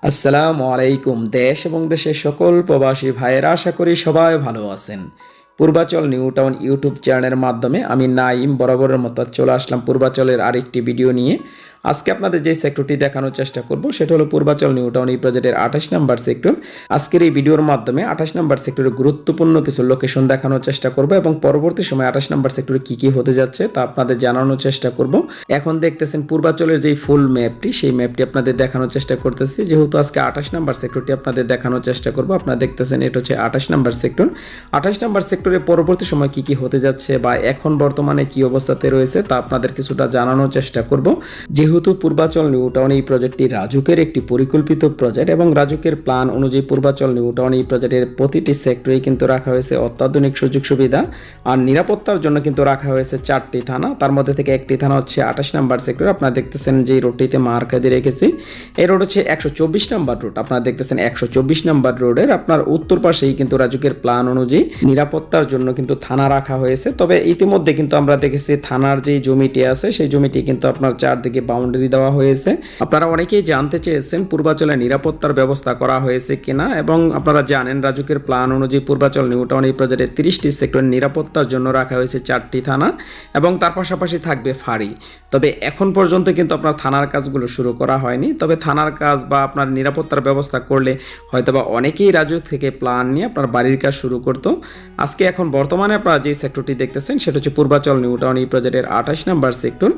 আসসালামু আলাইকুম। দেশ এবং দেশের সকল প্রবাসী ভাইয়েরা আশা করি সবাই ভালো আছেন। পূর্বাচল নিউ টাউন ইউটিউব চ্যানেলের মাধ্যমে আমি নাইম বরাবরের মতো চলে আসলাম পূর্বাচলের আরেকটি ভিডিও নিয়ে। আজকে আপনাদের যে সেক্টরটি দেখানোর চেষ্টা করব সেটা হলো পূর্বাচল নিউ টাউন এই প্রজেক্টের 28 নম্বর সেক্টর। আজকের এই ভিডিওর মাধ্যমে 28 নম্বর সেক্টরের গুরুত্বপূর্ণ কিছু লোকেশন দেখানোর চেষ্টা করব এবং পরবর্তী সময় 28 নম্বর সেক্টরে কি হতে যাচ্ছে তা আপনাদের জানানোর চেষ্টা করব। এখন দেখতেছেন পূর্বাচলের যে ফুল ম্যাপটি, সেই ম্যাপটি আপনাদের দেখানোর চেষ্টা করতেছি। যেহেতু আজকে 28 নম্বর সেক্টরটি আপনাদের দেখানোর চেষ্টা করব, আপনারা দেখতেছেন এটা হচ্ছে 28 নম্বর সেক্টর। 28 নম্বর সেক্টরে পরবর্তী সময় কি হতে যাচ্ছে বা এখন বর্তমানে কি অবস্থাতে রয়েছে তা আপনাদের কিছুটা জানানোর চেষ্টা করব। যেহেতু পূর্বাচল নিউ টাউন এই প্রজেক্টটি রাজুকের একটি পরিকল্পিত প্রজেক্ট এবং রাজুকের প্ল্যান অনুযায়ী পূর্বাচল নিউ টাউন এই প্রজেক্টের প্রতিটি সেক্টরেই কিন্তু রাখা হয়েছে অত্যাধুনিক সুযোগ সুবিধা আর নিরাপত্তার জন্য কিন্তু রাখা হয়েছে 4টি থানা। তার মধ্যে থেকে একটি থানা হচ্ছে 28 নম্বর সেক্টর। আপনারা দেখতেছেন যে রোডটিতে মার্কা দিয়ে রেখেছি, এই রোড হচ্ছে 124 নম্বর রোড। আপনারা দেখতেছেন 124 নম্বর রোডের আপনার উত্তর পাশেই কিন্তু রাজুকের প্ল্যান অনুযায়ী নিরাপত্তার জন্য কিন্তু থানা রাখা হয়েছে। তবে ইতিমধ্যে কিন্তু আমরা দেখেছি থানার যে জমিটি আছে সেই জমিটি কিন্তু আপনার চারদিকে বাউন্ডারি দেওয়া হয়েছে। আপনারা অনেকেই জানতে চেয়েছেন পূর্বাচলে নিরাপত্তার ব্যবস্থা করা হয়েছে কিনা, এবং আপনারা জানেন রাজুকের প্ল্যান অনুযায়ী পূর্বাচল নিউ টাউন এই প্রজেক্টের 30টি সেক্টর নিরাপত্তার জন্য রাখা হয়েছে 4টি থানা এবং তার পাশাপাশি থাকবে ফাঁড়ি। তবে এখন পর্যন্ত কিন্তু আপনার থানার কাজগুলো শুরু করা হয়নি। তবে থানার কাজ বা আপনার নিরাপত্তার ব্যবস্থা করলে হয়তোবা অনেকেই রাজুক থেকে প্ল্যান নিয়ে আপনার বাড়ির কাজ শুরু করতো। আজকে এখন বর্তমানে আপনারা যে সেক্টরটি দেখতেছেন সেটা হচ্ছে পূর্বাচল নিউ টাউন এই প্রজেক্টের 28 নম্বর সেক্টর।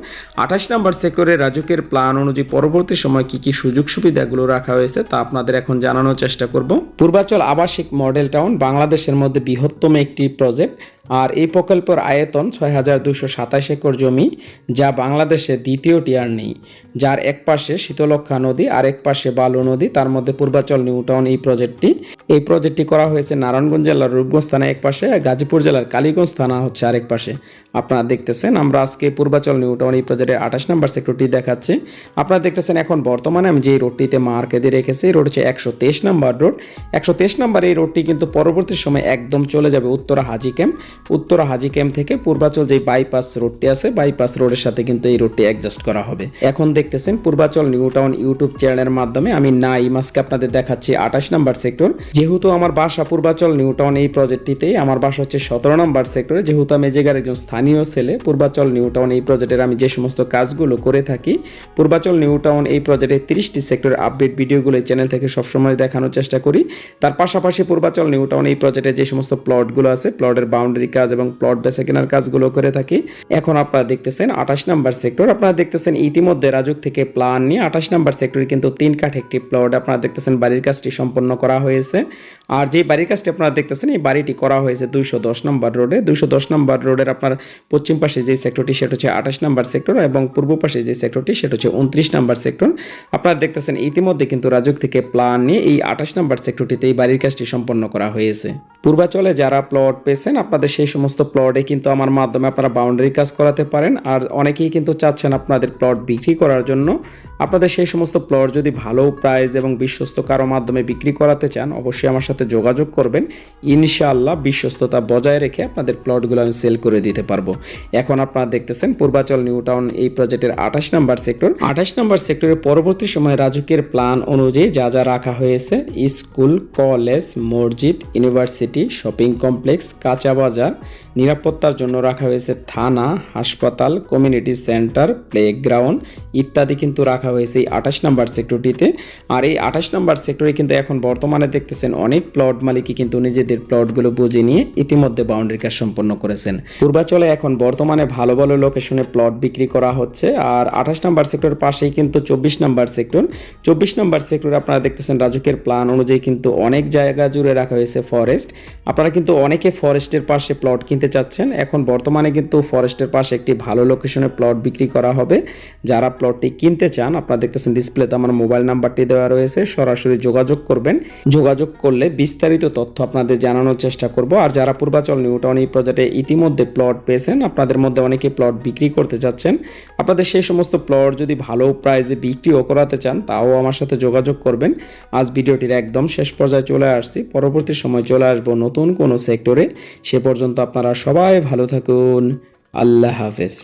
28 নম্বর সেক্টরে রাজুকের প্ল্যান অনুযায়ী পরবর্তী সময় কি সুযোগ সুবিধাগুলো রাখা হয়েছে তা আপনাদের এখন জানানোর চেষ্টা করব। পূর্বাচল আবাসিক মডেল টাউন বাংলাদেশের মধ্যে বৃহত্তম একটি প্রজেক্ট আর এই প্রকল্পের আয়তন 6227 একর জমি, যা বাংলাদেশের দ্বিতীয় টিয়ার নেই, যার এক পাশে শীতলক্ষা নদী আর এক পাশে বালু নদী। তার মধ্যে পূর্বাচল নিউ টাউন এই প্রজেক্টটি করা হয়েছে নারায়ণগঞ্জ জেলার রূপগঞ্জ থানা এক পাশে, গাজীপুর জেলার কালীগঞ্জ থানা হচ্ছে আরেক পাশে। আপনারা দেখতেছেন আমরা আজকে পূর্বাচল নিউ টাউন এই প্রজেক্টের 28 নম্বর সেক্টরটি দেখাচ্ছি। আপনারা দেখতেছেন এখন বর্তমানে আমি যে রোডটিতে মার্কে দিয়ে রেখেছি, রোড হচ্ছে 123 নম্বর রোড। 123 নম্বর এই রোডটি কিন্তু পরবর্তী সময় একদম চলে যাবে উত্তরা হাজি ক্যাম্প। উত্তরা হাজি ক্যাম্প থেকে পূর্বাচল যে বাইপাস রোডটি আছে, বাইপাস রোডের সাথে কিন্তু এই রোডটি অ্যাডজাস্ট করা হবে। এখন দেখতেছেন পূর্বাচল নিউ টাউন ইউটিউব চ্যানেলের মাধ্যমে আমি নাইম আজকে আপনাদের দেখাচ্ছি 28 নম্বর সেক্টর। যেহেতু আমার বাসা পূর্বাচল নিউ টাউন এই প্রজেক্টটিতেই, আমার বাসা হচ্ছে 17 নম্বর সেক্টরে। যেহেতু আমি জায়গার একজন স্থানীয় ছেলে, পূর্বাচল নিউ টাউন এই প্রজেক্টের আমি যে সমস্ত কাজগুলো করে থাকি, পূর্বাচল নিউ টাউন এই প্রজেক্টের 30টি সেক্টরের আপডেট ভিডিওগুলো এই চ্যানেল থেকে সবসময় দেখানোর চেষ্টা করি। তার পাশাপাশি পূর্বাচল নিউ টাউন এই প্রজেক্টের যে সমস্ত প্লটগুলো আছে, প্লটের বাউন্ডারি কাজ এবং প্লট বেচা কেনার কাজগুলো করে থাকি। এখন আপনারা দেখতেছেন 28 নম্বর সেক্টর। আপনারা দেখতেছেন ইতিমধ্যে রাজুক থেকে প্ল্যান নিয়ে 28 নম্বর সেক্টরে কিন্তু 3 কাঠ একটি প্লট আপনারা দেখতেছেন বাড়ির কাজটি সম্পন্ন করা হয়েছে। আর যে বাড়ির কাজটি আপনারা দেখতেছেন এই বাড়িটি করা হয়েছে 210 নম্বর রোডে। 210 নম্বর রোডের আপনার পশ্চিম পাশে যে সেক্টরটি সেটা হচ্ছে 28 নম্বর সেক্টর এবং পূর্ব পাশে যে সেক্টরটি সেটা হচ্ছে 29 নম্বর সেক্টর। আপনারা দেখতেছেন ইতিমধ্যে কিন্তু রাজুক থেকে প্ল্যান নিয়ে এই 28 নম্বর সেক্টরটিতে এই বাড়ির কাজটি সম্পন্ন করা হয়েছে। পূর্বাচলে যারা প্লট পেয়েছেন আপনাদের সেই সমস্ত প্লটে কিন্তু আমার মাধ্যমে আপনারা বাউন্ডারি কাজ করাতে পারেন। আর অনেকেই কিন্তু চাচ্ছেন আপনাদের প্লট বিক্রি করার জন্য। আপনাদের সেই সমস্ত প্লট যদি ভালো প্রাইস এবং বিশ্বস্ত কারো মাধ্যমে বিক্রি করাতে চান, অবশ্যই আমার সাথে যোগাযোগ করবেন। ইনশাআল্লাহ বিশ্বস্ততা বজায় রেখে আপনাদের প্লটগুলো আমি সেল করে দিতে পারবো। এখন আপনারা দেখতেছেন পূর্বাচল নিউ টাউন এই প্রজেক্টের 28 নম্বর সেক্টর। 28 নম্বর সেক্টরের পরবর্তী সময়ে রাজুকের প্ল্যান অনুযায়ী যা রাখা হয়েছে, স্কুল, কলেজ, মসজিদ, ইউনিভার্সিটি, শপিং কমপ্লেক্স, কাঁচা বাজার, নিরাপত্তার জন্য রাখা হয়েছে থানা, হাসপাতাল, কমিউনিটি সেন্টার, প্লেগ্রাউন্ড ইত্যাদি কিন্তু রাখা হয়েছে এই 28 নম্বর সেক্টরটিতে। আর এই 28 নম্বর সেক্টরে কিন্তু এখন বর্তমানে দেখতেছেন অনেক প্লট মালিকই কিন্তু নিজেদের প্লটগুলো বুঝে নিয়ে ইতিমধ্যে বাউন্ডারি কাজ সম্পন্ন করেছেন। পূর্বাচলে এখন বর্তমানে ভালো ভালো লোকেশনে প্লট বিক্রি করা হচ্ছে। আর 28 নম্বর সেক্টরের পাশেই কিন্তু 24 নম্বর সেক্টর। 24 নম্বর সেক্টরে আপনারা দেখতেছেন রাজুকের প্ল্যান অনুযায়ী কিন্তু অনেক জায়গা জুড়ে রাখা হয়েছে ফরেস্ট। আপনারা কিন্তু অনেকে ফরেস্টের পাশে প্লট কিনতে চাচ্ছেন। এখন বর্তমানে কিন্তু ফরেস্টের পাশে একটি ভালো লোকেশনে প্লট বিক্রি করা হবে। যারা প্লটটি কিনতে চান আপনারা দেখতেছেন ডিসপ্লেতে আমার মোবাইল নাম্বারটি দেওয়া রয়েছে, সরাসরি যোগাযোগ করবেন। যোগাযোগ করলে বিস্তারিত তথ্য আপনাদের জানানোর চেষ্টা করব। আর যারা পূর্বাচল নিউ টাউন এই প্রজেক্টে ইতিমধ্যে প্লট পেয়েছেন, আপনাদের মধ্যে অনেকে প্লট বিক্রি করতে চাচ্ছেন, আপনাদের সেই সমস্ত প্লট যদি ভালো প্রাইসে বিক্রিও করাতে চান তাও আমার সাথে যোগাযোগ করবেন। আজ ভিডিওটির একদম শেষ পর্যায়ে চলে আসছি, পরবর্তী সময় চলে আসবো নতুন কোনো সেক্টরে। সে পর্যন্ত আপনারা সবাই ভালো থাকুন। আল্লাহ হাফেজ।